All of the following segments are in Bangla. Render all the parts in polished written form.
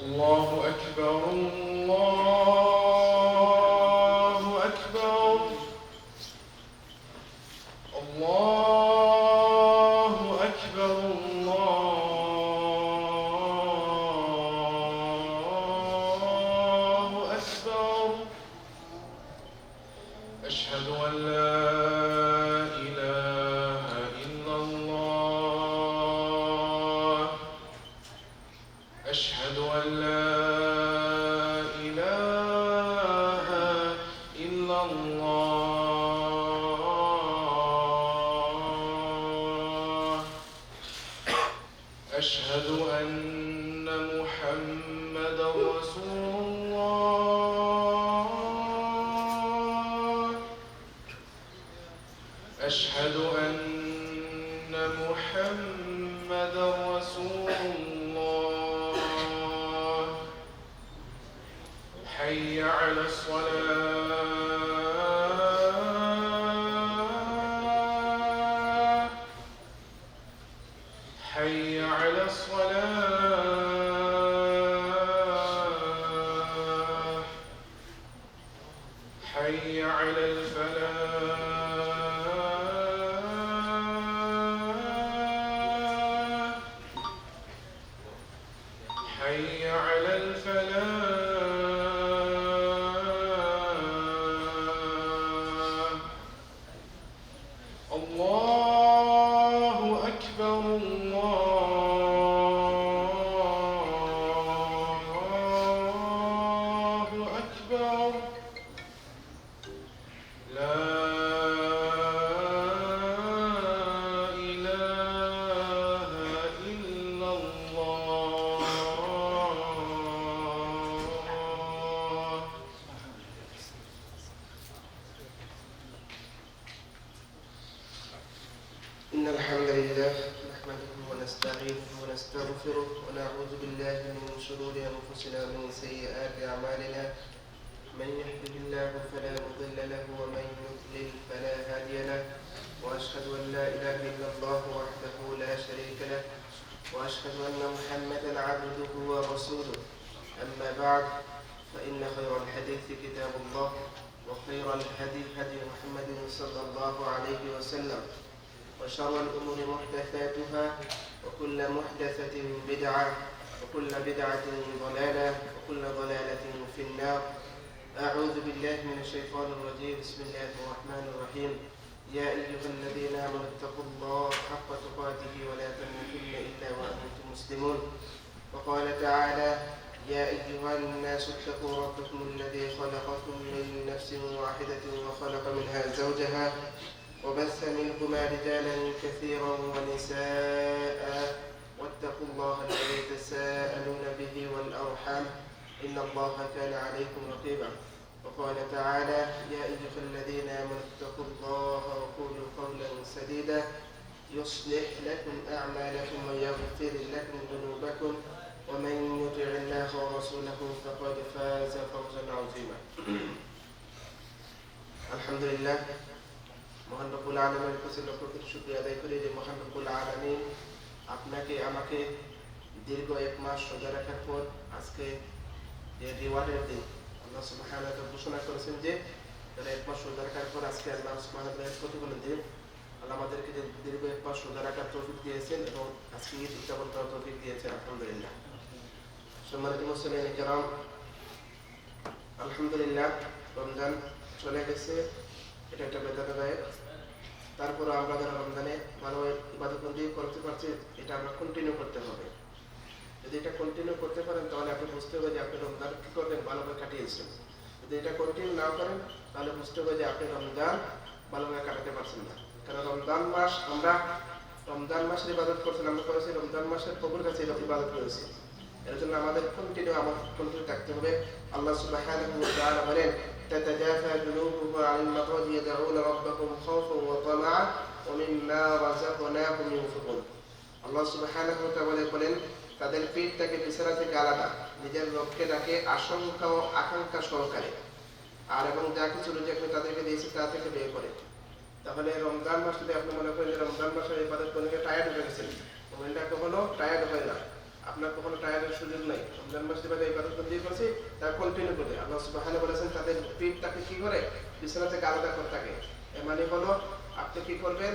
الله أكبر الله أكبر الله أكبر الله أكبر أشهد أن لا إله إلا الله أشهد أن لا إله إلا الله أشهد أن محمدا رسول الله أشهد أن محمدا رسول الله حي على الصلاة حي على الصلاة حي على الفلاح حي على الفلاح الله أكبر الله أكبر لا إله إلا الله إن الحمد لله نحمده ونستعينه ونستغفره ونعوذ بالله من شرور أنفسنا ومن سيئات أعمالنا من يهده الله فلا مضل له ومن يضلل فلا هادي له وأشهد أن لا إله إلا الله وحده لا شريك له وأشهد أن محمدا عبده ورسوله أما بعد فإن خير الحديث كتاب الله وخير الهدي هدي محمد صلى الله عليه وسلم وشر الأمور محدثاتها وكل محدثة بدعة وكل بدعة ضلالة وكل ضلالة في النار أعوذ بالله من الشيطان الرجيم بسم الله الرحمن الرحيم يا أيها الذين آمنوا اتقوا الله حق تقاته ولا تموتن إلا وأنتم مسلمون وقال تعالى يا أيها الناس اتقوا ربكم الذي خلقكم من نفس واحدة وخلق منها زوجها وبث منهما رجالا كثيرا ونساء واتقوا الله الذي تساءلون به والأرحام إن الله كان عليكم رقيبا وقال تعالى يا أيها الذين آمنوا اتقوا الله وقولوا قولا سديدا يصلح لكم أعمالكم ويغفر لكم ذنوبكم ومن يطع الله ورسوله فقد فاز فوزا عظيما الحمد لله মহান রব্বুল আলামিনের কাছে লক্ষ কোটি শুকরিয়া আদায় করি যে মহান রব্বুল আলামিন আপনাকে আমাকে দীর্ঘ এক মাস রোজা রাখার পর আজকে যে রিওয়ার্ডের দিন আল্লাহ সুবহানাহু ওয়া তাআলা ঘোষণা করেছেন যে তারা এক মাস রোজা রাখার পর আজকে আল্লাহ সুবহানাহু ওয়া তাআলা প্রতিফলন দিন আল্লাহ আমাদেরকে যে দীর্ঘ এক মাস রোজা রাখার তৌফিক দিয়েছেন এবং আজকে ঈদ উদযাপন করার তৌফিক দিয়েছেন আলহামদুলিল্লাহ সম্মানিত মুসলিম কিরাম আলহামদুলিল্লাহ রমজান চলে গেছে এটা একটা বেদনাদায়ক তারপর আমরা যারা রমজানে ভালো ইবাদতবন্দি করতে পারছি এটা আমরা কন্টিনিউ করতে হবে যদি এটা কন্টিনিউ করতে পারেন তাহলে আপনি বুঝতে হবে যে আপনি রমজান কী করবেন ভালোভাবে কাটিয়েছেন যদি এটা কন্টিনিউ না করেন তাহলে বুঝতে হবে যে আপনি রমজান ভালোভাবে কাটাতে পারছেন না কারণ রমজান মাস আমরা রমজান মাসের ইবাদত করছেন আমরা করেছি রমজান মাসের প্রভুর কাছে ইবাদত করেছি এর জন্য আমাদের কন্টিনিউ থাকতে হবে আল্লাহ সুবহানাহু ওয়া তাআলা বলেন تتجافى جنوبهم عن المضاجع يدعون ربهم خوفا وطمعا ومما رزقناهم ينفقون আল্লাহ সুবহানাহু ওয়া তাআলা বলেন তাদের পিঠটাকে বিছানা থেকে আলাদা নিজের লক্ষ্যে ডাকে আশঙ্কা ও আকাঙ্ক্ষা সহকারে আর এবং যা কিছু রুজি তাদেরকে দিয়েছে তা থেকে বের করে তাহলে রমজান মাস যদি আপনি মনে করেন যে রমজান মাসের ইবাদত করলে টায়ার্ড হয়ে গেছেন মোমেন্টটা কখনো টায়ার্ড হয় না আপনার কখনো টায়ারের সুযোগ নাই, রমজান মাসে মানে ইবাদত বন্দী করছি তারা কন্টিনিউ করে। আল্লাহ সুবহানাহু বলেছেন তাদের পিঠটাকে কি করে বিছানা থেকে আলাদা করে থাকে। এর মানে হলো আপনি কি করবেন,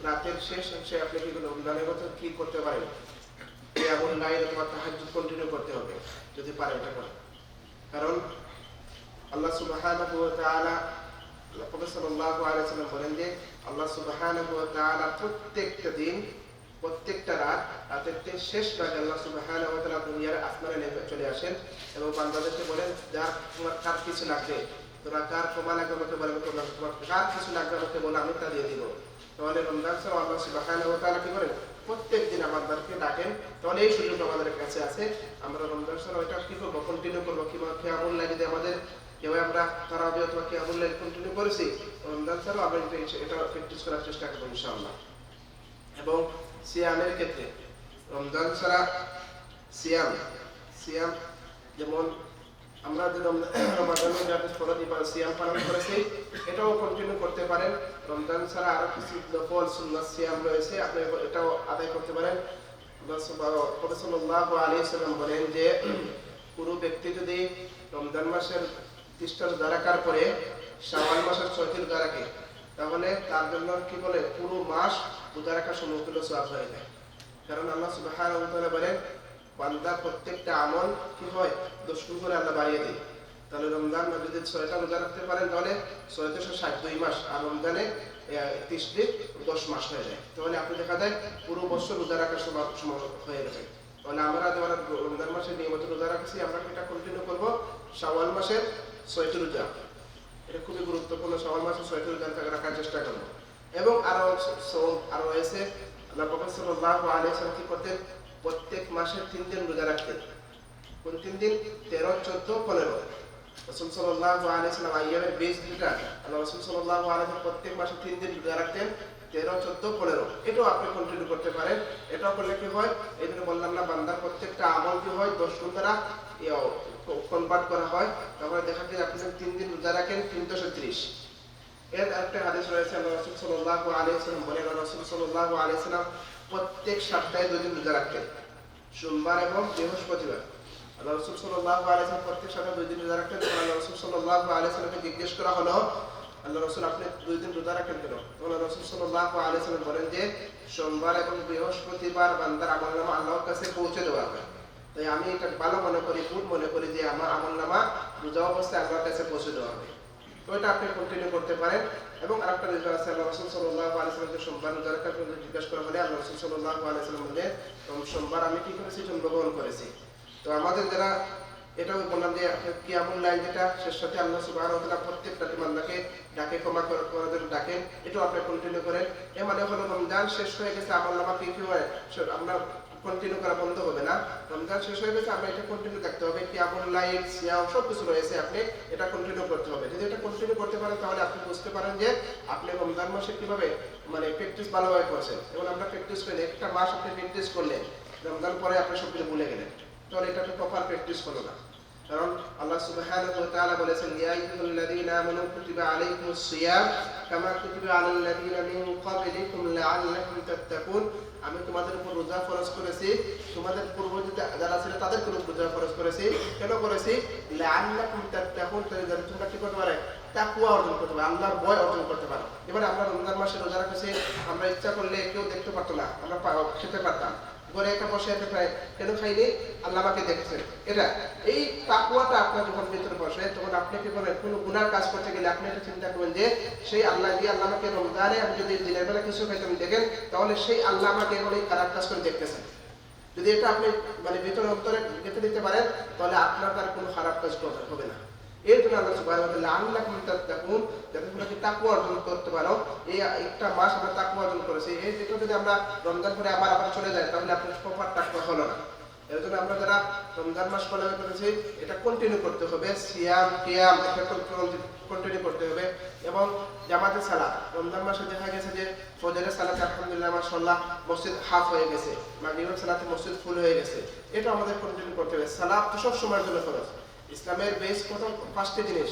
রাতের শেষ অংশে আপনি কি করবেন, রমজানের মতো কি করতে পারেন, কিয়ামুল লাইল অথবা তাহাজ্জুদ কন্টিনিউ করতে হবে যদি পারেন এটা করেন। কারণ আল্লাহ সুবহানাহু ওয়া তাআলা নবী সাল্লাল্লাহু আলাইহি ওয়াসাল্লাম বলেন যে আল্লাহ সুবহানাহু ওয়া তাআলা প্রত্যেকটা দিন প্রত্যেকটা রাতের শেষ ভাগে আল্লাহ সুবহানাহু ওয়া তাআলা দুনিয়ার আসমানে নেমে চলে আসেন এবং বান্দাদেরকে বলেন যার তোমার কার কিছু লাগবে, তোমরা কার ক্ষমা লাগবে আমাকে বলে, তোমার কার কিছু লাগবে আমাকে বলে আমি তা দিয়ে দিব। তাহলে রমজান ছাড়াও আল্লাহ সুবহানাহু ওয়া তাআলা কি করেন প্রত্যেক দিন আমাদেরকে ডাকেন। তাহলে এই সুযোগ আমাদের কাছে আছে, আমরা রমজান ছাড়াও এটা কি করবো, কন্টিনিউ করবো। কিয়ামুল লাইল যদি আমাদের কেউ আমরা তারাবি অথবা কিয়ামুল লাইল কন্টিনিউ করেছি, রমজান ছাড়াও আমরা এটা প্র্যাকটিস করার চেষ্টা করবো ইনশাআল্লাহ। এবং সিয়ামের ক্ষেত্রে রমজান ছাড়া সিয়াম যেমন আমরা যে রমাদানের যে ফরজ ইবাদত সিয়াম পালন করেছি এটাও কন্টিনিউ করতে পারেন। রমজান ছাড়া আরো কিছু নফল সুন্নাত সিয়াম রয়েছে, আপনি এটাও আদায় করতে পারেন। রাসূলুল্লাহ সাল্লাল্লাহু আলাইহি ওয়াসাল্লাম বলেন যে পুরো ব্যক্তি যদি রমজান মাসের 30টা রোজা রাখার পরে শাওয়াল মাসের 6টি রোজা রাখে, তাহলে তার জন্য কি বলে পুরো মাস রোজা রাখার সমতুল্য সওয়াব হয়ে যায়। কারণ আল্লাহ সুবহানাহু ওয়া তাআলা বলেন বান্দার প্রত্যেকটা আমল কি হয় 10 গুণ করে আল্লাহ বাড়িয়ে দেয়। তাহলে রমজান যদি 6টা রোজা রাখতে পারেন তাহলে 662 মাস, আর রমজানে 30 দিন 10 মাস হয়ে যায়। তাহলে আপনি দেখা যায় পুরো বছর রোজা রাখার সময় হয়ে গেছে। তাহলে আমরা যারা রমজান মাসে নিয়মিত রোজা রাখছি আমরা এটা কন্টিনিউ করব। শাওয়াল মাসের 6টি রোজা, এটা খুবই গুরুত্বপূর্ণ। শাওয়াল মাসে 6টি রোজা রাখার চেষ্টা করব। এবং আরো রয়েছে আল্লাহ প্রফেসর সাল্লাল্লাহু আলাইহি ওয়াসাল্লাম কি করতেন, প্রত্যেক মাসে 3 দিন রোজা রাখতেন। কোন 3 দিন? 13, 14, 15। রাসূল সাল্লাল্লাহু আলাইহি ওয়াসাল্লাম আইয়ামের 20 দিনটা আল্লাহ রাসূল সাল্লাল্লাহু আলাইহি ওয়াসাল্লাম প্রত্যেক মাসে 3 দিন রোজা রাখতেন, 13, 14, 15। এটাও আপনি কন্টিনিউ করতে পারেন। এটাও করলে কি হয়, এই জন্য বললাম না বান্দার প্রত্যেকটা আমল কি হয় 10 গুণ দ্বারা কনভার্ট করা হয়। তারপরে দেখা যায় আপনি 3 দিন রোজা রাখেন 330। এর একটা হাদিস রয়েছে আল্লাহ রাসূল সাল্লাল্লাহু আলাইহি ওয়াসাল্লাম বলেন, রাসূল সাল্লাল্লাহু আলাইহি ওয়াসাল্লাম প্রত্যেক সপ্তাহে 2 দিন রোজা রাখতেন, সোমবার এবং বৃহস্পতিবার। আল্লাহ রাসূল সাল্লাল্লাহু আলাইহি ওয়াসাল্লাম প্রত্যেক সপ্তাহে 2 দিন রোজা রাখতেন। আল্লাহ রাসূল সাল্লাল্লাহু আলাইহি ওয়াসাল্লামকে জিজ্ঞেস করা হলো, আল্লাহ রাসূল আপনি 2 দিন রোজা রাখেন কেন? আল্লাহ রাসূল সাল্লাল্লাহু আলাইহি ওয়াসাল্লাম বলেন যে সোমবার এবং বৃহস্পতিবার বান্দার আমলনামা আল্লাহর কাছে পৌঁছে দেওয়া হয়। তাই আমি এটা ভালো মনে করি, গুড মনে করি যে আমার আমলনামা রোজা অবস্থায় আল্লাহর কাছে পৌঁছে দেওয়া হবে। তো এটা আপনি কন্টিনিউ করতে পারেন। এবং আরেকটা রিজন আছে, আল্লাহ রাসূল সাল্লাল্লাহু আলাইহি ওয়াসাল্লামকে সোমবার রোজা রাখার জন্য জিজ্ঞাসা করা হলে আল্লাহ রাসূল সাল্লাল্লাহু আলাইহি ওয়াসাল্লাম বলেন সোমবার আমি কি করেছি, জন্মগ্রহণ করেছি। তো আমাদের যারা এটাও বললাম যে কিয়ামুল লাইল যেটা শেষ সাথে আল্লাহ সুবহানাহু ওয়া তাআলা প্রত্যেকটা বান্দাকে ডাকে ক্ষমা করার জন্য ডাকেন, এটাও আপনি কন্টিনিউ করেন। এর মানে হলো রমজান শেষ হয়ে গেছে, আমলনামা কি হয় আমরা কন্টিনিউ করা বন্ধ হবে না। রমজান শেষ হয়ে গেছে, আমরা এটা কন্টিনিউ করতে হবে। কিয়ামুল লাইল, সিয়াম সব কিছু রয়েছে, আপনি এটা কন্টিনিউ করতে হবে। যদি এটা কন্টিনিউ করতে পারেন তাহলে আপনি বুঝতে পারেন যে আপনি রমজান মাসে কিভাবে মানে প্র্যাকটিস ভালোভাবে করছেন। এবং আমরা প্র্যাকটিস করি, একটা মাস আপনি প্র্যাকটিস করলেন, রমজান পরে আপনি সব কিছু ভুলে গেলেন, তাহলে এটা তো প্রপার প্র্যাকটিস হলো না। কারণ আল্লাহ সুবহানাহু ওয়া তাআলা বলেছেন ইয়া আইয়ুহাল্লাযীনা আমানু কুতিবা আলাইকুমুস সিয়াম কামা কুতিবা আলাল লাযীনা মিন ক্বাবলিকুম লাআল্লাকুম তাত্তাকুন। আমি তোমাদের উপর রোজা ফরজ করেছি, তোমাদের পূর্ববর্তী যারা ছিল তাদের উপর রোজা ফরজ করেছি। কেন করেছি? লাআল্লাকুম তাত্তাকুন, যাতে তোমরা কি করতে পারো, তাকওয়া অর্জন করতে পারো, আল্লাহর ভয় অর্জন করতে পারো। এবারে আমরা রমজান মাসে রোজা রাখছি, আমরা ইচ্ছা করলে কেউ দেখতে পারতো না, আমরা খেতে পারতাম, ঘরে একটা বসে কেন খাইনি, আল্লাহ আমাকে দেখছেন। এটা এই তাকওয়াটা আপনার যখন ভিতরে বসে তখন আপনি কি করেন, কোনো গুনার কাজ করতে গেলে আপনি একটা চিন্তা করবেন যে সেই আল্লাহ দিয়ে আল্লাহ আমাকে রমজানে আমি যদি দিনের বেলা কিছু খাইতাম দেখেন, তাহলে সেই আল্লাহ আমাকে এখন এই খারাপ কাজ করে দেখতেছেন। যদি এটা আপনি মানে ভিতরে অন্তরে গেঁথে দিতে পারেন তাহলে আপনার তার কোনো খারাপ কাজ হবে না। এর জন্য আল্লাহ সুবহানাহু ওয়া তাআলা লাআল্লাকুম তাত্তাকুন, যাতে তোমরা কি তাকওয়া অর্জন করতে পারো। এই একটা মাস আমরা তাকওয়া অর্জন করেছি, এই যেটা যদি আমরা রমজান পরে আবার চলে যাই তাহলে আপনার প্রপার তাকওয়া হলো না। এর জন্য আমরা যারা রমজান মাস পালন করেছি এটা কন্টিনিউ করতে হবে। সিয়াম কিয়াম এটা কন্টিনিউ করতে হবে। এবং জামাতের সালাত, রমজান মাসে দেখা গেছে যে ফজরের সালাতে আলহামদুলিল্লাহ মাশাআল্লাহ মসজিদ হাফ হয়ে গেছে, মাগরিবের সালাতে মসজিদ ফুল হয়ে গেছে, এটা আমাদের কন্টিনিউ করতে হবে। সালাত তো সব সময়ের জন্য ফরজ। ইসলামের বেস প্রথম 5টি জিনিস,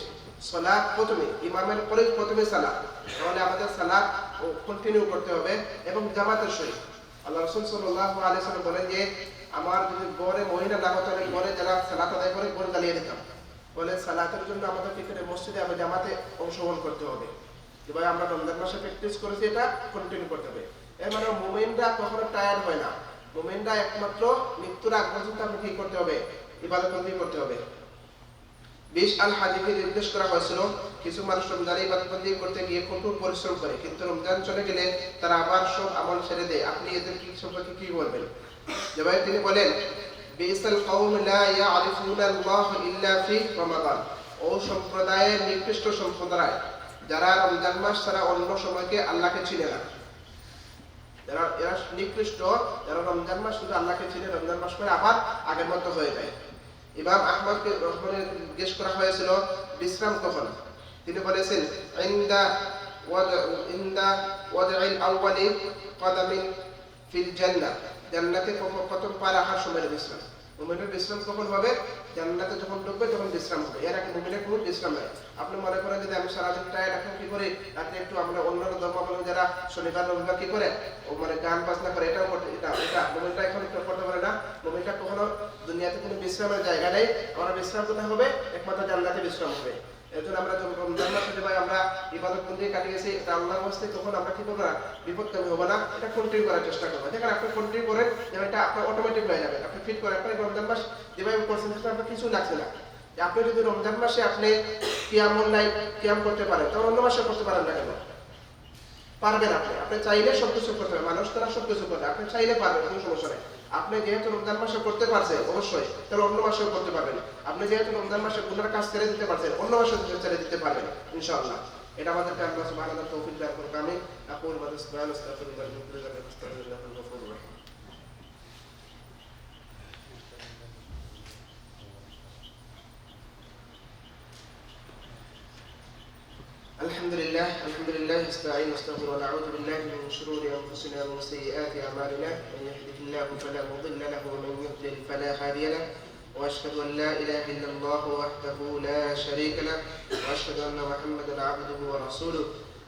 সালাত প্রথমে, ইমামের পরে প্রথমে সালাত। তাহলে আমাদের সালাত কন্টিনিউ করতে হবে এবং জামাতের সহিত। আল্লাহ রাসূল সাল্লাল্লাহু আলাইহি ওয়াসাল্লাম বলেন যে আমার যদি গড়ে মহিলা না হতো আমি গড়ে যারা সালাত আদায় করে গড়ে জ্বালিয়ে দিতাম। বলে সালাতের জন্য আমাদের কি করে মসজিদে আবার জামাতে অংশগ্রহণ করতে হবে। এবার আমরা রমজান মাসে প্র্যাকটিস করেছি, এটা কন্টিনিউ করতে হবে। এর মানে মুমিনরা কখনো টায়ার্ড হয় না। মুমিনরা একমাত্র মৃত্যুর আগ পর্যন্ত আপনি কি করতে হবে, ইবাদতবন্দি করতে হবে। বিশ আল হাদিকে নির্দেশ করা হয়েছিল কিছু মানুষ রমজানে ইবাদতবন্দি করতে গিয়ে কঠোর পরিশ্রম করে, কিন্তু রমজান চলে গেলে তারা আবার সব আমল ছেড়ে দেয়। আপনি এদের কি সম্পর্কে কি বলবেন? যেভাবে তিনি বলেন বিসাল কওম লা ইয়ারিফুনা আল্লাহ ইল্লা ফি রমাদান, ও সম্প্রদায়ের নিকৃষ্ট সম্প্রদায় যারা রমজান মাস ছাড়া অন্য সময়কে আল্লাহকে চিনে না। এরা নিকৃষ্ট, যারা রমজান মাস শুধু আল্লাহকে চিনে, রমজান মাস পরে আবার আগের মতো হয়ে যায়। ইমাম আহমদকে জিজ্ঞেস করা হয়েছিল বিশ্রাম কখন, তিনি বলেছেন ইনদা ওয়াদআল আউয়ালি কদামিন ফিল জান্নাহ, জান্নাতে প্রথম পা রাখার সময় বিশ্রাম। মুমিনের বিশ্রাম কখন হবে? জান্নাতে যখন ঢুকবে তখন বিশ্রাম হবে, এর আগে মুমিনের কোনো বিশ্রাম নাই। আপনি মনে করেন যদি আমি সারাদিন টায়ার্ড, এখন কি করি রাতে একটু, আমরা অন্যান্য ধর্মাবলম্বী যারা শনিবার রবিবার কি করে ও মানে গান বাজনা করে, এটাও করতে, এটা মুমিনটা এখন একটু করতে পারে না। মুমিনটা কখনো দুনিয়াতে কোনো বিশ্রামের জায়গা নেই। আমরা বিশ্রাম কোথায় হবে? একমাত্র জান্নাতে বিশ্রাম হবে। এর জন্য আমরা যখন রমজান মাসে ভাই আমরা ইবাদতবন্দি কাটিয়েছি, এটা আল্লাহর ওয়াস্তে, তখন আমরা কি করবো না, বিপদকামী হবো না, এটা কন্টিনিউ করার চেষ্টা করবো। দেখেন আপনি কন্টিনিউ করেন, যেমন এটা আপনার অটোমেটিক হয়ে যাবে। আপনি ফিট করেন, আপনার রমজান মাস যেভাবে করছেন সেটা আপনার কিছু লাগছে না। যে আপনি যদি রমজান মাসে আপনি কিয়ামুল লাইল কিয়াম করতে পারেন, তখন অন্য মাসে করতে পারেন না কেন? পারবেন। আপনি চাইলে সবকিছু করতে পারবেন, মানুষ তারা সবকিছু করবে, আপনি চাইলে পারবেন, কোনো সমস্যা নেই। আপনি যেহেতু রমজান মাসে করতে পারছেন অবশ্যই, তাহলে অন্য মাসেও করতে পারবেন। আপনি যেহেতু রমজান মাসে গুনার কাজ ছেড়ে দিতে পারছেন, অন্য মাসে ছেড়ে দিতে পারবেন ইনশাআল্লাহ। এটা আমাদেরকে আল্লাহ সুবহানাহু ওয়া তাআলা তৌফিক দান করুন। আমি আকুল ওয়া আস্তাগফিরুল্লাহ মিন কুল্লি যামবিন আস্তাগফিরুল্লাহল গফুরুর রহিম। الحمد لله نستعين ونستغفر ونعوذ بالله من شرور انفسنا ومن سيئات اعمالنا، من يهده الله فلا مضل له ومن يضلل فلا هادي له، واشهد ان لا اله الا الله وحده لا شريك له، واشهد ان محمدا عبده ورسوله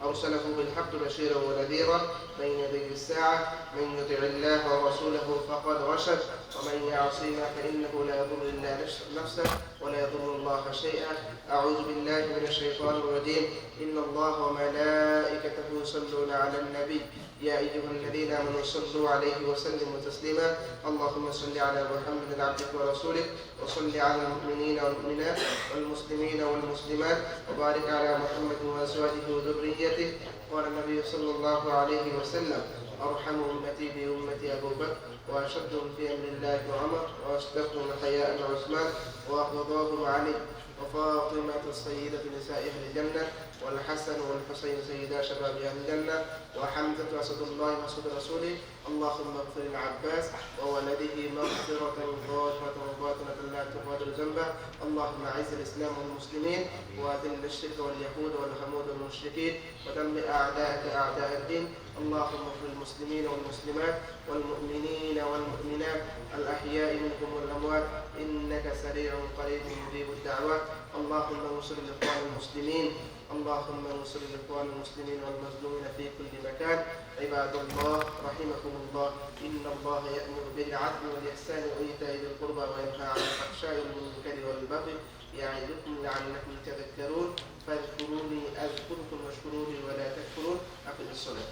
ارسله بالحق بشيرا ونذيرا بين يدي الساعه، من يطع الله ورسوله فقد رشد، ومن يعصينا فانه لا يضر الا نفسه ولا يضر الله شيئا. اعوذ بالله من الشيطان الرجيم. إن الله وملائكته يصلون على النبي يا أيها الذين آمنوا صلوا عليه وسلموا تسليما. اللهم صل على محمد عبدك ورسولك، وصل على المؤمنين والمؤمنات والمسلمين والمسلمات، وبارك على محمد وأزواجه وذريته. قال النبي صلى الله عليه وسلم أرحم أمتي بأمتي أبو بكر، وأشدهم في أمر الله عمر، وأصدقهم حياء عثمان، وأقرضاهم علي، وفاطمة السيدة نساء أهل الجنة، والحسن والحسين سيدا شباب أهل الجنة، وحمزة أسد الله وأسد رسوله. اللهم اغفر العباس وولده مغفرة ظاهرة وباطنة لا تغادر ذنبه. اللهم أعز الإسلام والمسلمين، وأذل الشرك واليهود والهنود والمشركين، ودمر أعداءك أعداء الدين. اللهم اغفر المسلمين والمسلمات والمؤمنين والمؤمنات الأحياء منهم والأموات، إنك سريع قريب مجيب الدعوات. اللهم انصر الإخوان المسلمين، اللهم انصر الإخوان المسلمين والمظلومين في كل مكان. عباد الله رحمكم الله، إن الله يأمر بالعدل والإحسان وإيتاء ذي القربى وينهى عن الفحشاء والمنكر والبغي يعظكم لعلكم تذكرون. فاذكروني أذكركم واشكروني ولا تكفرون. أقم الصلاة.